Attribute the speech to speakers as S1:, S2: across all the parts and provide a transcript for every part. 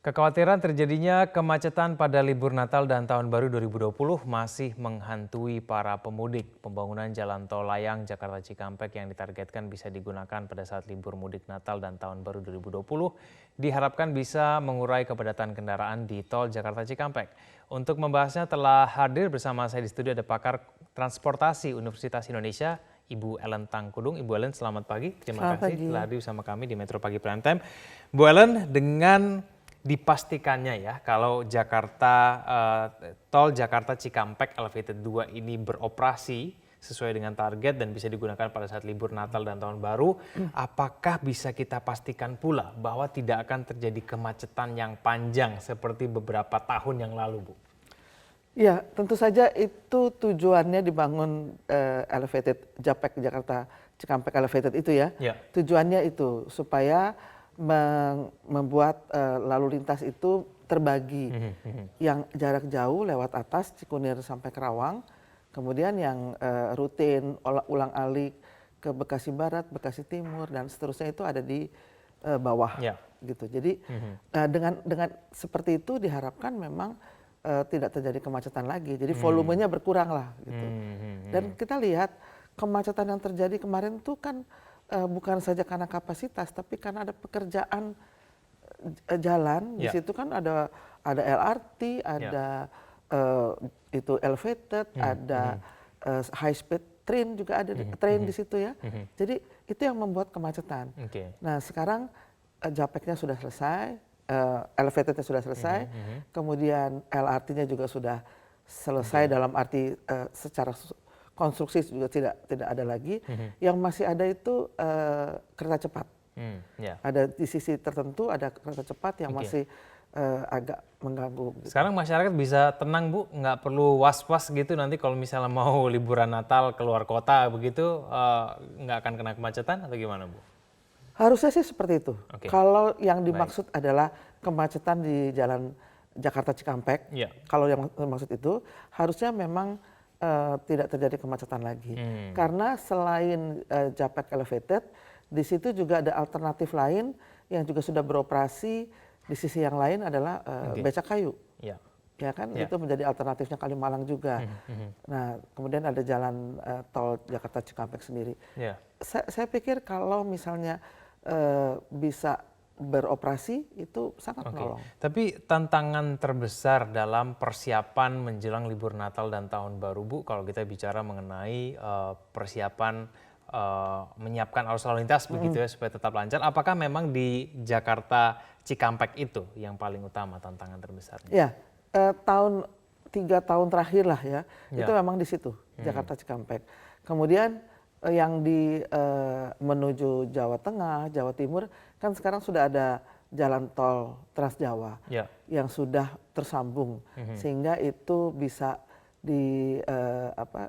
S1: Kekhawatiran terjadinya kemacetan pada libur Natal dan Tahun Baru 2020 masih menghantui para pemudik. Pembangunan jalan tol layang Jakarta Cikampek yang ditargetkan bisa digunakan pada saat libur mudik Natal dan Tahun Baru 2020 diharapkan bisa mengurai kepadatan kendaraan di tol Jakarta Cikampek. Untuk membahasnya telah hadir bersama saya di studio ada pakar transportasi Universitas Indonesia, Ibu Ellen Tangkudung. Ibu Ellen, selamat pagi. Terima kasih telah hadir bersama kami di Metro Pagi Prime Time. Bu Ellen, dengan dipastikannya ya kalau tol Jakarta Cikampek Elevated 2 ini beroperasi sesuai dengan target dan bisa digunakan pada saat libur Natal dan Tahun Baru, apakah bisa kita pastikan pula bahwa tidak akan terjadi kemacetan yang panjang seperti beberapa tahun yang lalu, Bu?
S2: Ya, tentu saja itu tujuannya dibangun Elevated Jakarta Cikampek Elevated itu ya. Tujuannya itu supaya membuat lalu lintas itu terbagi, yang jarak jauh lewat atas Cikunir sampai Kerawang, kemudian yang rutin ulang-alik ke Bekasi Barat, Bekasi Timur dan seterusnya itu ada di bawah, gitu. Jadi dengan seperti itu diharapkan memang tidak terjadi kemacetan lagi, jadi volumenya berkurang lah, gitu. Dan kita lihat kemacetan yang terjadi kemarin tuh kan bukan saja karena kapasitas, tapi karena ada pekerjaan jalan. Di situ kan ada LRT, ada itu elevated, ada high speed train juga ada train di situ ya. Jadi itu yang membuat kemacetan. Nah sekarang Japeknya sudah selesai, elevatednya sudah selesai, kemudian LRT-nya juga sudah selesai dalam arti secara konstruksi juga tidak ada lagi. Yang masih ada itu kereta cepat. Ada di sisi tertentu ada kereta cepat yang masih agak mengganggu.
S1: Sekarang masyarakat bisa tenang, Bu, nggak perlu was-was gitu nanti kalau misalnya mau liburan Natal keluar kota begitu nggak akan kena kemacetan atau gimana, Bu?
S2: Harusnya sih seperti itu. Kalau yang dimaksud adalah kemacetan di jalan Jakarta Cikampek, kalau yang dimaksud itu harusnya memang tidak terjadi kemacetan lagi. Karena selain Japek Elevated, di situ juga ada alternatif lain yang juga sudah beroperasi. Di sisi yang lain adalah becak kayu. Ya kan, itu menjadi alternatifnya Kalimalang juga. Nah, kemudian ada jalan tol Jakarta Cikampek sendiri. Saya pikir kalau misalnya bisa beroperasi itu sangat menolong.
S1: Tapi tantangan terbesar dalam persiapan menjelang libur Natal dan Tahun Baru, Bu, kalau kita bicara mengenai persiapan menyiapkan arus lalu lintas begitu ya supaya tetap lancar, apakah memang di Jakarta Cikampek itu yang paling utama tantangan terbesarnya?
S2: Ya, 3 tahun terakhir lah ya, itu memang di situ Jakarta Cikampek. Kemudian yang di menuju Jawa Tengah, Jawa Timur kan sekarang sudah ada jalan tol Trans Jawa yang sudah tersambung, sehingga itu bisa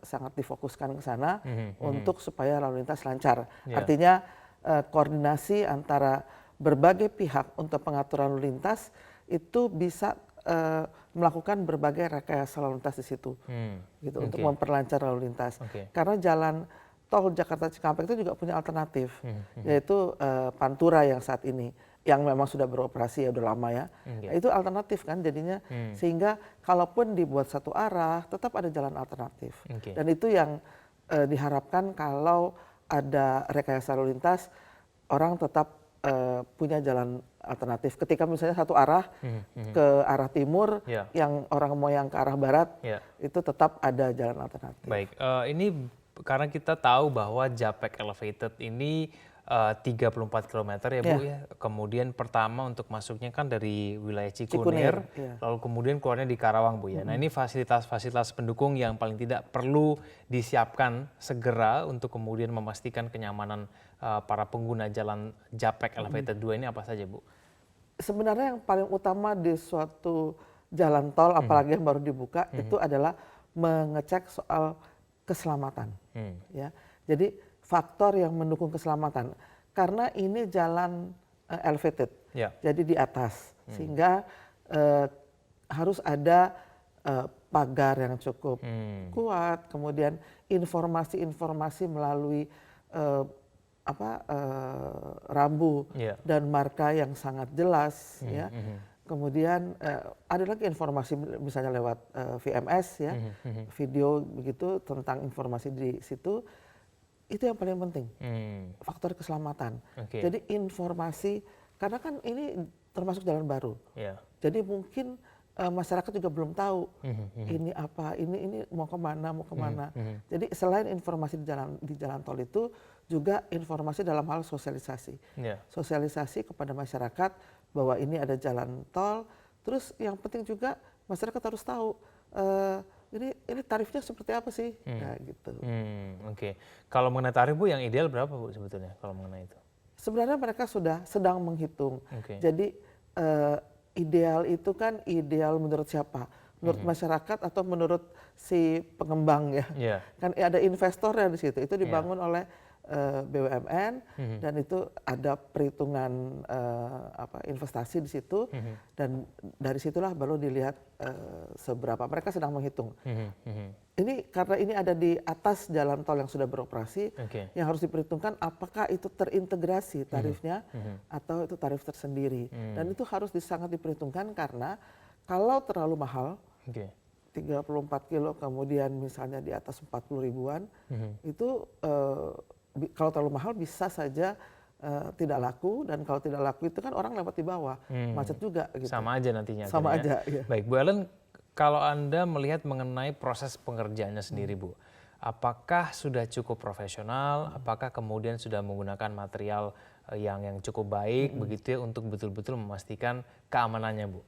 S2: sangat difokuskan ke sana untuk supaya lalu lintas lancar. Artinya koordinasi antara berbagai pihak untuk pengaturan lalu lintas itu bisa melakukan berbagai rekayasa lalu lintas di situ, gitu, untuk memperlancar lalu lintas. Karena jalan tol Jakarta Cikampek itu juga punya alternatif, yaitu Pantura yang saat ini, yang memang sudah beroperasi ya udah lama ya. Itu alternatif kan jadinya, sehingga kalaupun dibuat satu arah tetap ada jalan alternatif. Dan itu yang diharapkan kalau ada rekayasa lalu lintas, orang tetap punya jalan alternatif. Ketika misalnya satu arah ke arah timur, yang orang mau yang ke arah barat, itu tetap ada jalan alternatif.
S1: Baik, ini karena kita tahu bahwa Japek Elevated ini 34 km ya, Bu ya. Kemudian pertama untuk masuknya kan dari wilayah Cikunir, lalu kemudian keluarnya di Karawang, Bu ya. Nah, ini fasilitas-fasilitas pendukung yang paling tidak perlu disiapkan segera untuk kemudian memastikan kenyamanan para pengguna jalan Japek Elevated 2 ini apa saja, Bu?
S2: Sebenarnya yang paling utama di suatu jalan tol, apalagi yang baru dibuka, itu adalah mengecek soal keselamatan. Ya, jadi faktor yang mendukung keselamatan, karena ini jalan elevated, jadi di atas, sehingga harus ada pagar yang cukup kuat, kemudian informasi-informasi melalui rambu dan marka yang sangat jelas, ya. kemudian ada lagi informasi misalnya lewat VMS ya, video begitu tentang informasi di situ, itu yang paling penting, faktor keselamatan. Jadi informasi, karena kan ini termasuk jalan baru, jadi mungkin masyarakat juga belum tahu ini apa, ini mau kemana, Jadi selain informasi di jalan tol itu juga informasi dalam hal sosialisasi, sosialisasi kepada masyarakat bahwa ini ada jalan tol. Terus yang penting juga masyarakat harus tahu ini tarifnya seperti apa sih, nah, gitu.
S1: Kalau mengenai tarif Bu, yang ideal berapa Bu sebetulnya kalau mengenai itu?
S2: Sebenarnya mereka sudah sedang menghitung. Jadi ideal itu kan ideal menurut siapa? Menurut masyarakat atau menurut si pengembang ya? Kan ada investornya di situ. Itu dibangun oleh BUMN dan itu ada perhitungan investasi di situ dan dari situlah baru dilihat seberapa. Mereka sedang menghitung. Ini karena ini ada di atas jalan tol yang sudah beroperasi, yang harus diperhitungkan apakah itu terintegrasi tarifnya atau itu tarif tersendiri. Dan itu harus sangat diperhitungkan karena kalau terlalu mahal, 34 kilo kemudian misalnya di atas 40 ribuan, itu kalau terlalu mahal bisa saja tidak laku, dan kalau tidak laku itu kan orang lewat di bawah, macet juga. Gitu.
S1: Sama aja nantinya.
S2: Sama aja.
S1: Ya. Baik Bu Ellen, kalau Anda melihat mengenai proses pengerjaannya sendiri Bu, apakah sudah cukup profesional, apakah kemudian sudah menggunakan material yang cukup baik begitu ya untuk betul-betul memastikan keamanannya Bu?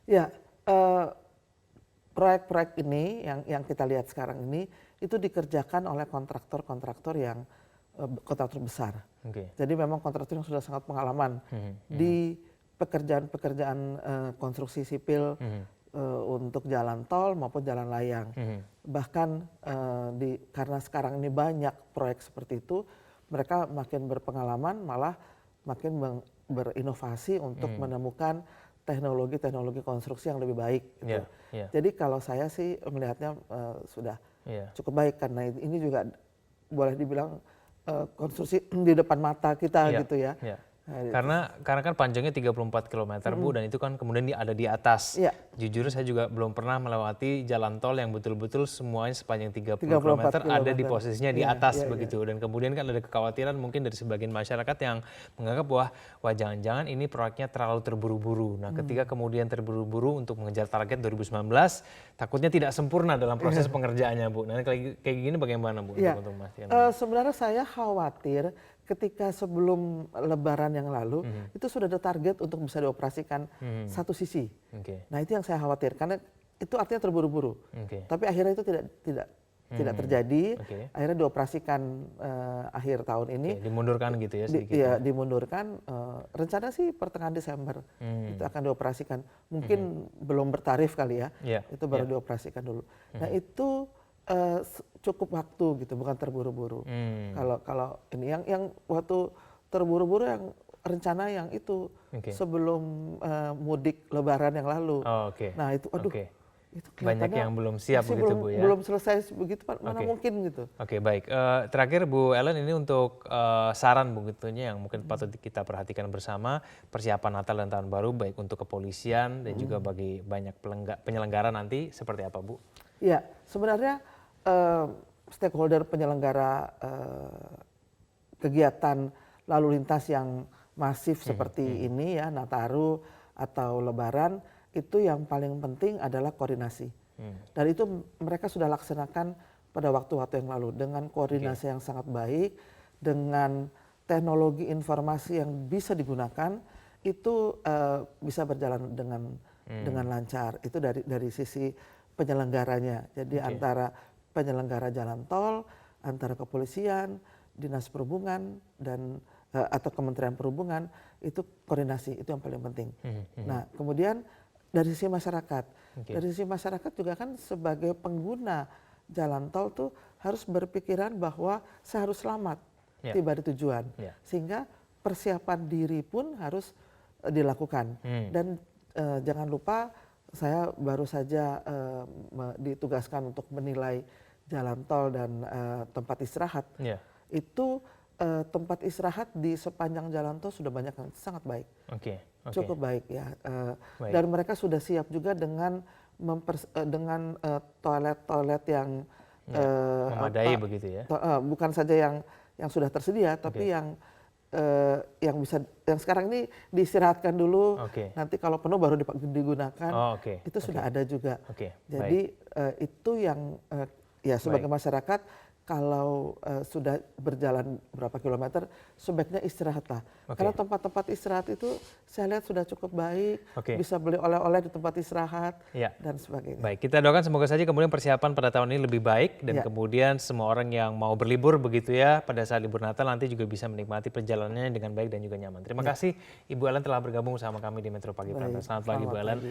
S2: Ya, proyek-proyek ini yang kita lihat sekarang ini itu dikerjakan oleh kontraktor yang kontraktor besar. Jadi memang kontraktor yang sudah sangat pengalaman di pekerjaan-pekerjaan konstruksi sipil untuk jalan tol maupun jalan layang. Bahkan karena sekarang ini banyak proyek seperti itu, mereka makin berpengalaman, malah makin berinovasi untuk menemukan teknologi konstruksi yang lebih baik. Gitu. Jadi kalau saya sih melihatnya sudah cukup baik, karena ini juga boleh dibilang konstruksi di depan mata kita gitu ya.
S1: Karena kan panjangnya 34 km Bu, dan itu kan kemudian ada di atas. Jujur saya juga belum pernah melewati jalan tol yang betul-betul semuanya sepanjang 30 km ada di posisinya di atas begitu. Dan kemudian kan ada kekhawatiran mungkin dari sebagian masyarakat yang menganggap wah jangan-jangan ini proyeknya terlalu terburu-buru. Nah ketika kemudian terburu-buru untuk mengejar target 2019, takutnya tidak sempurna dalam proses pengerjaannya Bu. Nah kayak gini bagaimana Bu? Untuk memastikan?
S2: Sebenarnya saya khawatir ketika sebelum Lebaran yang lalu itu sudah ada target untuk bisa dioperasikan satu sisi. Nah itu yang saya khawatir, karena itu artinya terburu-buru. Tapi akhirnya itu tidak terjadi. Akhirnya dioperasikan akhir tahun ini.
S1: Dimundurkan gitu ya sedikit.
S2: Iya, dimundurkan. Rencana sih pertengahan Desember itu akan dioperasikan. Mungkin belum bertarif kali ya. Itu baru dioperasikan dulu. Nah itu cukup waktu gitu, bukan terburu-buru. Kalau ini yang waktu terburu-buru yang rencana yang itu sebelum mudik Lebaran yang lalu. Nah itu, itu
S1: banyak yang belum siap begitu Bu ya.
S2: Belum selesai begitu, mana mungkin gitu.
S1: Baik. Terakhir Bu Ellen, ini untuk saran begitunya yang mungkin patut kita perhatikan bersama persiapan Natal dan Tahun Baru, baik untuk kepolisian dan juga bagi banyak penyelenggara nanti, seperti apa Bu?
S2: Ya, sebenarnya stakeholder penyelenggara kegiatan lalu lintas yang masif seperti ini ya, Nataru atau Lebaran, itu yang paling penting adalah koordinasi. Dan itu mereka sudah laksanakan pada waktu-waktu yang lalu dengan koordinasi yang sangat baik, dengan teknologi informasi yang bisa digunakan, itu bisa berjalan dengan lancar. Itu dari sisi penyelenggaranya. Jadi antara penyelenggara jalan tol, antara kepolisian, dinas perhubungan dan atau Kementerian Perhubungan, itu koordinasi, itu yang paling penting. Nah kemudian dari sisi masyarakat, dari sisi masyarakat juga kan sebagai pengguna jalan tol tuh harus berpikiran bahwa saya harus selamat tiba di tujuan, sehingga persiapan diri pun harus dilakukan. Dan jangan lupa, saya baru saja ditugaskan untuk menilai jalan tol dan tempat istirahat. Itu tempat istirahat di sepanjang jalan tol sudah banyak yang sangat baik. cukup baik ya. Dan mereka sudah siap juga dengan toilet-toilet yang
S1: memadai begitu ya.
S2: Bukan saja yang sudah tersedia, tapi yang sekarang ini diistirahatkan dulu. Nanti kalau penuh baru digunakan. Itu sudah ada juga. Jadi itu yang ya sebagai masyarakat kalau sudah berjalan berapa kilometer sebaiknya istirahatlah. Karena tempat-tempat istirahat itu saya lihat sudah cukup baik, bisa beli oleh-oleh di tempat istirahat dan sebagainya.
S1: Baik, kita doakan semoga saja kemudian persiapan pada tahun ini lebih baik dan kemudian semua orang yang mau berlibur begitu ya pada saat libur Natal nanti juga bisa menikmati perjalanannya dengan baik dan juga nyaman. Terima kasih Ibu Ellen telah bergabung bersama kami di Metro Pagi Prantas. Selamat pagi Bu Ellen.